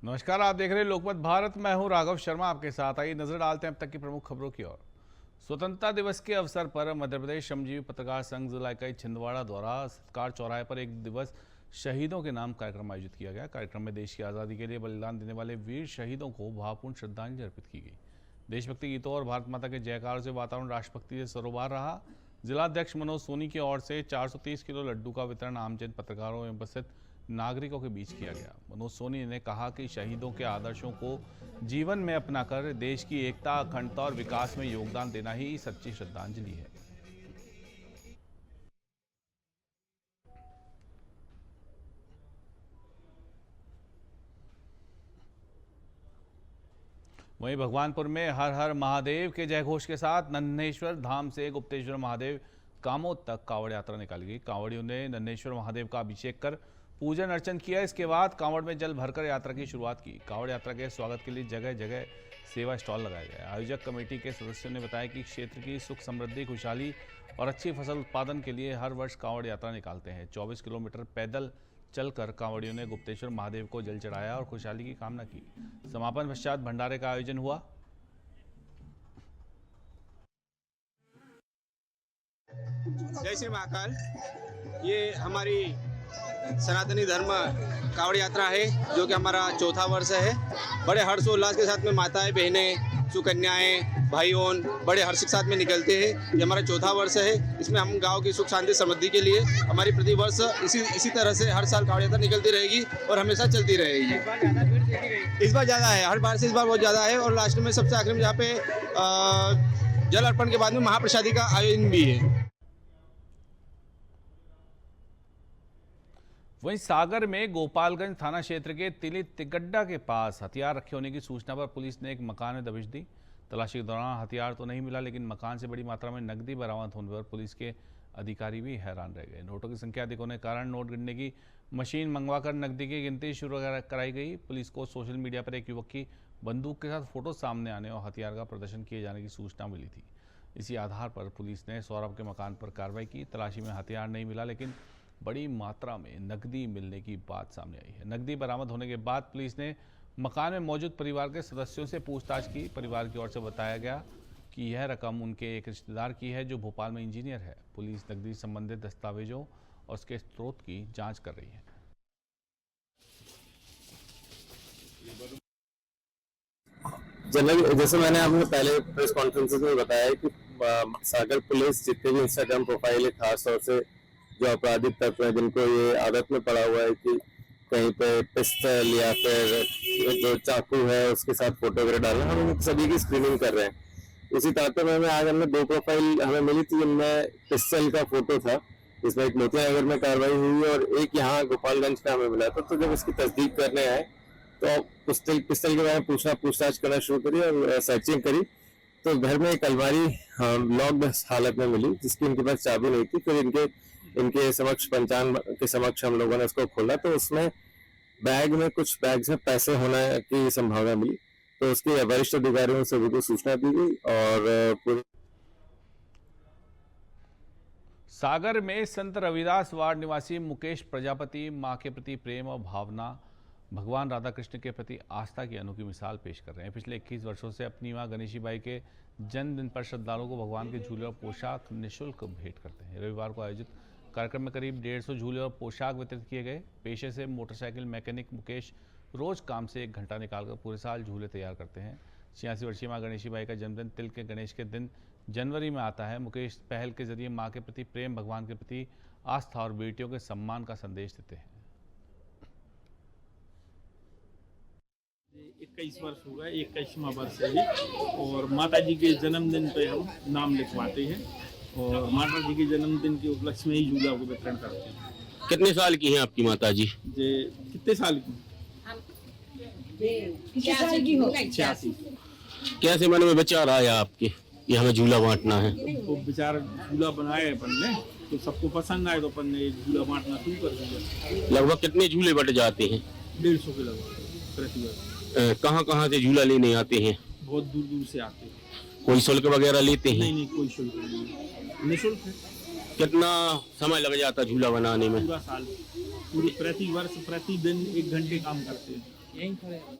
नमस्कार, आप देख रहे हैं लोकमत भारत। मैं हूं राघव शर्मा आपके साथ। आइए नजर डालते हैं अब तक की प्रमुख खबरों की ओर। स्वतंत्रता दिवस के अवसर पर मध्य प्रदेश श्रमजीवी पत्रकार संघ जिला इकाई छिंदवाड़ा द्वारा सरकार चौराहे पर एक दिवस शहीदों के नाम कार्यक्रम आयोजित किया गया। कार्यक्रम में देश की आज़ादी के लिए बलिदान देने वाले वीर शहीदों को भावपूर्ण श्रद्धांजलि अर्पित की गई। देशभक्ति गीतों और भारत माता के जयकार से वातावरण राष्ट्रभक्ति से सरोबार रहा। जिलाध्यक्ष मनोज सोनी की ओर से 430 किलो लड्डू का वितरण आमजन, पत्रकारों एवं उपस्थित नागरिकों के बीच किया गया। मनोज सोनी ने कहा कि शहीदों के आदर्शों को जीवन में अपनाकर देश की एकता, अखंडता और विकास में योगदान देना ही सच्ची श्रद्धांजलि है। वहीं भगवानपुर में हर हर महादेव के जयघोष के साथ नन्हेश्वर धाम से गुप्तेश्वर महादेव कामोद तक कांवड़ यात्रा निकाली गई। कांवड़ियों ने नन्हेश्वर महादेव का अभिषेक कर पूजन अर्चन किया। इसके बाद कांवड़ में जल भरकर यात्रा की शुरुआत की। कांवड़ यात्रा के स्वागत के लिए जगह जगह सेवा स्टॉल लगाए गए। आयोजक कमेटी के सदस्यों ने बताया कि क्षेत्र की सुख समृद्धि, खुशहाली और अच्छी फसल उत्पादन के लिए हर वर्ष कांवड़ यात्रा निकालते हैं। 24 किलोमीटर पैदल चलकर कांवड़ियों ने गुप्तेश्वर महादेव को जल चढ़ाया और खुशहाली की कामना की। समापन पश्चात भंडारे का आयोजन हुआ। जय श्री महाकाल। ये हमारी सनातनी धर्म कांवड़ यात्रा है जो कि हमारा चौथा वर्ष है। बड़े हर्षोल्लास के साथ में माताएं, बहनें, सुकन्याएं, भाइयों बड़े हर्ष के साथ में निकलते हैं। ये हमारा चौथा वर्ष है। इसमें हम गांव की सुख शांति समृद्धि के लिए हमारी प्रति वर्ष इसी तरह से हर साल कांवड़ यात्रा निकलती रहेगी और हमेशा चलती रहेगी। इस बार ज़्यादा है, हर बार से इस बार बहुत ज़्यादा है। और लास्ट में सबसे आखिर में जहाँ पे जल अर्पण के बाद में महाप्रसादी का आयोजन भी है। वहीं सागर में गोपालगंज थाना क्षेत्र के तिली तिगड्डा के पास हथियार रखे होने की सूचना पर पुलिस ने एक मकान में दबिश दी। तलाशी के दौरान हथियार तो नहीं मिला, लेकिन मकान से बड़ी मात्रा में नकदी बरामद होने पर पुलिस के अधिकारी भी हैरान रह गए। नोटों की संख्या अधिक होने के कारण नोट गिनने की मशीन मंगवाकर नकदी की गिनती शुरू कराई गई। पुलिस को सोशल मीडिया पर एक युवक की बंदूक के साथ फोटो सामने आने और हथियार का प्रदर्शन किए जाने की सूचना मिली थी। इसी आधार पर पुलिस ने सौरभ के मकान पर कार्रवाई की। तलाशी में हथियार नहीं मिला, लेकिन बड़ी मात्रा में नकदी मिलने की बात सामने आई है। नकदी बरामद होने के बाद पुलिस ने मकान में मौजूद परिवार के सदस्यों से पूछताछ की। परिवार की ओर से बताया गया कि यह रकम उनके एक रिश्तेदार की है जो भोपाल में इंजीनियर है। पुलिस नकदी संबंधित दस्तावेजों और उसके स्रोत की जांच कर रही है। जनरल, जैसे मैंने आपने पहले प्रेस कॉन्फ्रेंस में बताया कि सागर पुलिस जितने भी इंस्टाग्राम प्रोफाइल है, खासतौर से जो आपराधिक तत्व है जिनको ये आदत में पड़ा हुआ है कि कहीं पे पिस्टल या फिर जो चाकू है उसके साथ फोटो वगैरह डालना, हम उन सभी की स्क्रीनिंग कर रहे हैं। इसी तारतम्य में आज हमने 2 प्रोफाइल हमें मिली थी, जिनमें पिस्टल का फोटो था, जिसमें एक मोतियानगर में कार्रवाई हुई और एक यहाँ गोपालगंज का हमें मिला था। तो जब इसकी तस्दीक करने आए तो पिस्टल के बारे में पूछताछ करना शुरू करी और सर्चिंग करी तो घर में एक अलमारी लॉक्ड हालत में मिली जिसकी इनके पास चाबी नहीं थी। फिर इनके समक्ष पंचांग के समक्ष हम लोगों ने उसको खोला तो उसमें बैग में कुछ बैग्स में पैसे होने की संभावना मिली। तो उसके वरिष्ठ अधिकारियों से भी सूचना दी गई। और सागर में संत रविदास वार्ड निवासी मुकेश प्रजापति मां के प्रति प्रेम और भावना, भगवान राधा कृष्ण के प्रति आस्था की अनोखी मिसाल पेश कर रहे हैं। पिछले 21 वर्षों से अपनी मां गणेशीबाई के जन्मदिन पर श्रद्धालुओं को भगवान के झूले और पोशाक निःशुल्क भेंट करते हैं। रविवार को आयोजित कार्यक्रम में करीब 150 झूले और पोशाक वितरित किए गए। पेशे से मोटरसाइकिल मैकेनिक मुकेश रोज काम से 1 घंटा निकालकर पूरे साल झूले तैयार करते हैं। 86 वर्षीय मां गणेशीबाई का जन्मदिन तिल के गणेश के दिन जनवरी में आता है। मुकेश पहल के जरिए मां के प्रति प्रेम, भगवान के प्रति आस्था और बेटियों के सम्मान का संदेश देते हैं। 21 वर्ष हो गए, 21वां वर्ष है और माता जी के जन्मदिन पे हम नाम लिखवाते हैं और माता जी के जन्मदिन के उपलक्ष्य में ही झूला को वितरण करते हैं। कितने साल की हैं आपकी माता जी? कितने साल की? 86। कैसे मन में विचार आया आपके कि हमें झूला बांटना है? तो विचार झूला बनाए अपन ने तो सबको पसंद आए तो अपन ने झूला बांटना शुरू कर दिया। लगभग कितने झूले बट जाते हैं? 150 के लगभग प्रति वर्ष। कहाँ से झूला लेने आते हैं? बहुत दूर दूर से आते हैं। कोई शुल्क वगैरह लेते हैं? नहीं, कोई शुल्क नहीं, निःशुल्क है। कितना समय लग जाता झूला बनाने में? पूरा साल, पूरे प्रति वर्ष प्रतिदिन 1 घंटे काम करते हैं। यहीं खड़े हैं।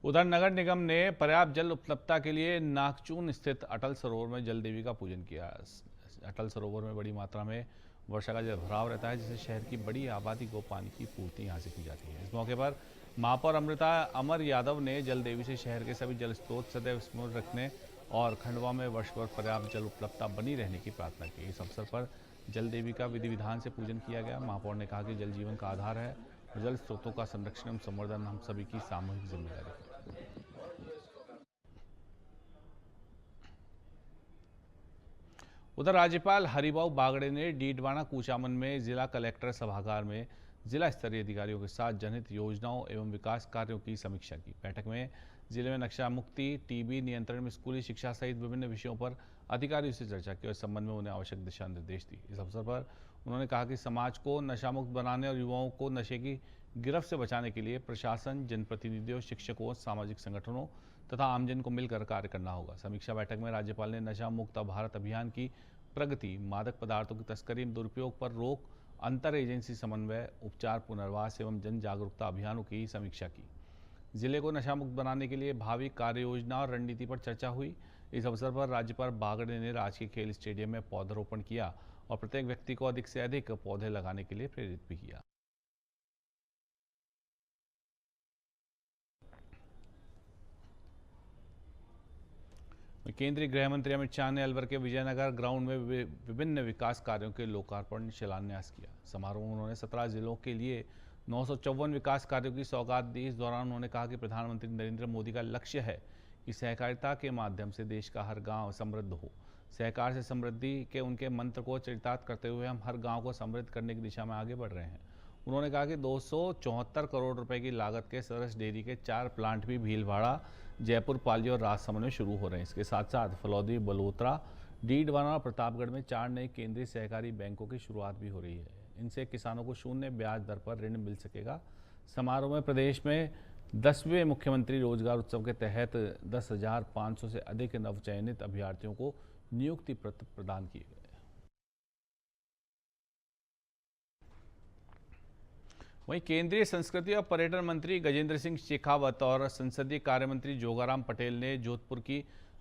उधर नगर निगम ने पर्याप्त जल उपलब्धता के लिए नागचून स्थित अटल सरोवर में जल देवी का पूजन किया। अटल सरोवर में बड़ी मात्रा में वर्षा का जल भराव रहता है, जिससे शहर की बड़ी आबादी को पानी की पूर्ति यहाँ से की जाती है। इस मौके पर महापौर अमृता अमर यादव ने जल देवी से शहर के सभी जल स्रोत सदैव स्मरण रखने और खंडवा में वर्ष भर पर्याप्त जल उपलब्धता बनी रहने की प्रार्थना की। इस अवसर पर जल देवी का विधि विधान से पूजन किया गया। महापौर ने कहा कि जल जीवन का आधार है और जल स्रोतों का संरक्षण एवं संवर्धन हम सभी की सामूहिक जिम्मेदारी है। उधर राज्यपाल हरिभाऊ बागड़े ने डीडवाना कूचामन में जिला कलेक्टर सभागार में जिला स्तरीय अधिकारियों के साथ जनहित योजनाओं एवं विकास कार्यों की समीक्षा की। बैठक में जिले में नशा मुक्ति, टीबी नियंत्रण में स्कूली शिक्षा सहित विभिन्न विषयों पर अधिकारियों से चर्चा की और इस संबंध में उन्हें आवश्यक दिशा निर्देश दी। इस अवसर पर उन्होंने कहा कि समाज को नशा मुक्त बनाने और युवाओं को नशे की गिरफ्त से बचाने के लिए प्रशासन, जनप्रतिनिधियों, शिक्षकों, सामाजिक संगठनों तथा आमजन को मिलकर कार्य करना होगा। समीक्षा बैठक में राज्यपाल ने नशा मुक्त भारत अभियान की प्रगति, मादक पदार्थों की तस्करी दुरुपयोग पर रोक, अंतर एजेंसी समन्वय, उपचार, पुनर्वास एवं जन जागरूकता अभियानों की समीक्षा की। जिले को नशा मुक्त बनाने के लिए भावी कार्य योजना और रणनीति पर चर्चा हुई। इस अवसर पर राज्यपाल बागड़े ने राजकीय खेल स्टेडियम में पौधारोपण किया और प्रत्येक व्यक्ति को अधिक से अधिक पौधे लगाने के लिए प्रेरित भी किया। केंद्रीय गृह मंत्री अमित शाह ने अलवर के विजयनगर ग्राउंड में विभिन्न विकास कार्यों के लोकार्पण शिलान्यास किया। समारोह में उन्होंने 17 जिलों के लिए 954 विकास कार्यों की सौगात दी। इस दौरान उन्होंने कहा कि प्रधानमंत्री नरेंद्र मोदी का लक्ष्य है कि सहकारिता के माध्यम से देश का हर गांव समृद्ध हो। सहकार से समृद्धि के उनके मंत्र को चरितार्थ करते हुए हम हर गाँव को समृद्ध करने की दिशा में आगे बढ़ रहे हैं। उन्होंने कहा कि 274 करोड़ रुपए की लागत के सरस डेयरी के 4 प्लांट भी भीलवाड़ा, जयपुर, पाली और राजसमंद में शुरू हो रहे हैं। इसके साथ साथ फलौदी, बलोत्रा, डीडवाना और प्रतापगढ़ में 4 नए केंद्रीय सहकारी बैंकों की शुरुआत भी हो रही है। इनसे किसानों को शून्य ब्याज दर पर ऋण मिल सकेगा। समारोह में प्रदेश में 10वें मुख्यमंत्री रोजगार उत्सव के तहत 10,500 से अधिक नवचयनित अभ्यर्थियों को नियुक्ति पत्र प्रदान किए गए। वहीं केंद्रीय संस्कृति और पर्यटन मंत्री गजेंद्र सिंह शेखावत और संसदीय कार्य मंत्री जोगाराम पटेल ने जोधपुर की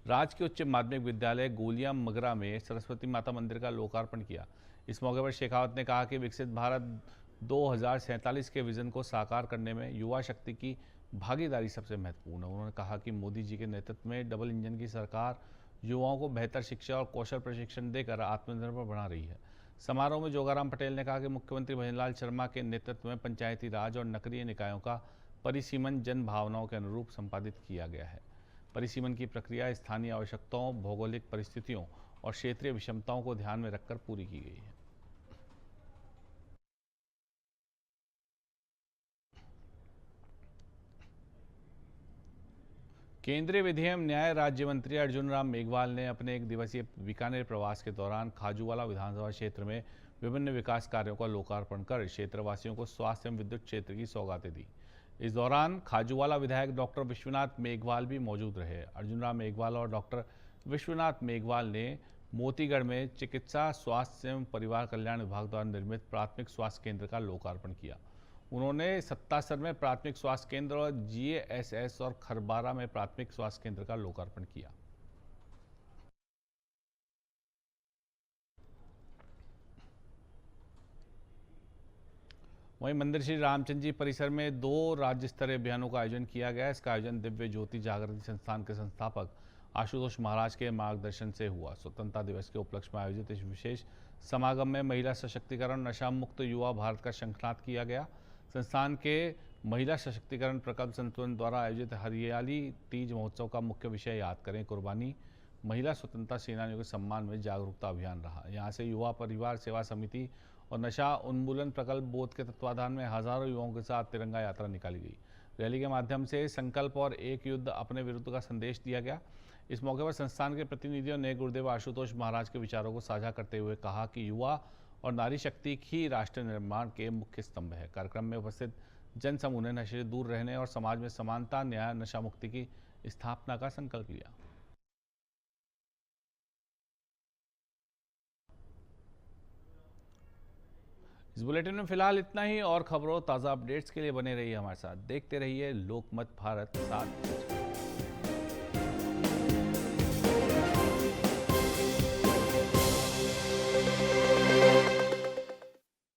राजकीय उच्च माध्यमिक विद्यालय गोलियां मगरा में सरस्वती माता मंदिर का लोकार्पण किया। इस मौके पर शेखावत ने कहा कि विकसित भारत 2047 के विजन को साकार करने में युवा शक्ति की भागीदारी सबसे महत्वपूर्ण है। उन्होंने कहा कि मोदी जी के नेतृत्व में डबल इंजन की सरकार युवाओं को बेहतर शिक्षा और कौशल प्रशिक्षण देकर आत्मनिर्भर बना रही है। समारोह में जोगाराम पटेल ने कहा कि मुख्यमंत्री भजनलाल शर्मा के नेतृत्व में पंचायती राज और नगरीय निकायों का परिसीमन जन भावनाओं के अनुरूप संपादित किया गया है। परिसीमन की प्रक्रिया स्थानीय आवश्यकताओं, भौगोलिक परिस्थितियों और क्षेत्रीय विषमताओं को ध्यान में रखकर पूरी की गई है। केंद्रीय विधि एवं न्याय राज्य मंत्री अर्जुन राम मेघवाल ने अपने 1 दिवसीय बीकानेर प्रवास के दौरान खाजूवाला विधानसभा क्षेत्र में विभिन्न विकास कार्यों का लोकार्पण कर क्षेत्रवासियों को स्वास्थ्य एवं विद्युत क्षेत्र की सौगातें दी। इस दौरान खाजूवाला विधायक डॉक्टर विश्वनाथ मेघवाल भी मौजूद रहे। अर्जुन राम मेघवाल और डॉक्टर विश्वनाथ मेघवाल ने मोतीगढ़ में चिकित्सा, स्वास्थ्य एवं परिवार कल्याण विभाग द्वारा निर्मित प्राथमिक स्वास्थ्य केंद्र का लोकार्पण किया। उन्होंने सत्तासर में प्राथमिक स्वास्थ्य केंद्र और GASS और खरबारा में प्राथमिक स्वास्थ्य केंद्र का लोकार्पण किया। वहीं मंदिर श्री रामचंद्र जी परिसर में 2 राज्य स्तरीय अभियानों का आयोजन किया गया। इसका आयोजन दिव्य ज्योति जागृति संस्थान के संस्थापक आशुतोष महाराज के मार्गदर्शन से हुआ। स्वतंत्रता दिवस के उपलक्ष्य में आयोजित इस विशेष समागम में महिला सशक्तिकरण, नशा मुक्त युवा भारत का शंखनाद किया गया। संस्थान के महिला सशक्तिकरण प्रकल्प संतुलन द्वारा आयोजित हरियाली तीज महोत्सव का मुख्य विषय याद करें कुर्बानी महिला स्वतंत्रता सेनानियों के सम्मान में जागरूकता अभियान रहा। यहाँ से युवा परिवार सेवा समिति और नशा उन्मूलन प्रकल्प बोध के तत्वाधान में हजारों युवाओं के साथ तिरंगा यात्रा निकाली गई। रैली के माध्यम से संकल्प और एक युद्ध अपने विरुद्ध का संदेश दिया गया। इस मौके पर संस्थान के प्रतिनिधियों ने गुरुदेव आशुतोष महाराज के विचारों को साझा करते हुए कहा कि युवा और नारी शक्ति ही राष्ट्र निर्माण के मुख्य स्तंभ है। कार्यक्रम में उपस्थित जन समूह ने नशे से दूर रहने और समाज में समानता, न्याय, नशा मुक्ति की स्थापना का संकल्प लिया। इस बुलेटिन में फिलहाल इतना ही। और खबरों ताज़ा अपडेट्स के लिए बने रहिए हमारे साथ। देखते रहिए लोकमत भारत 7।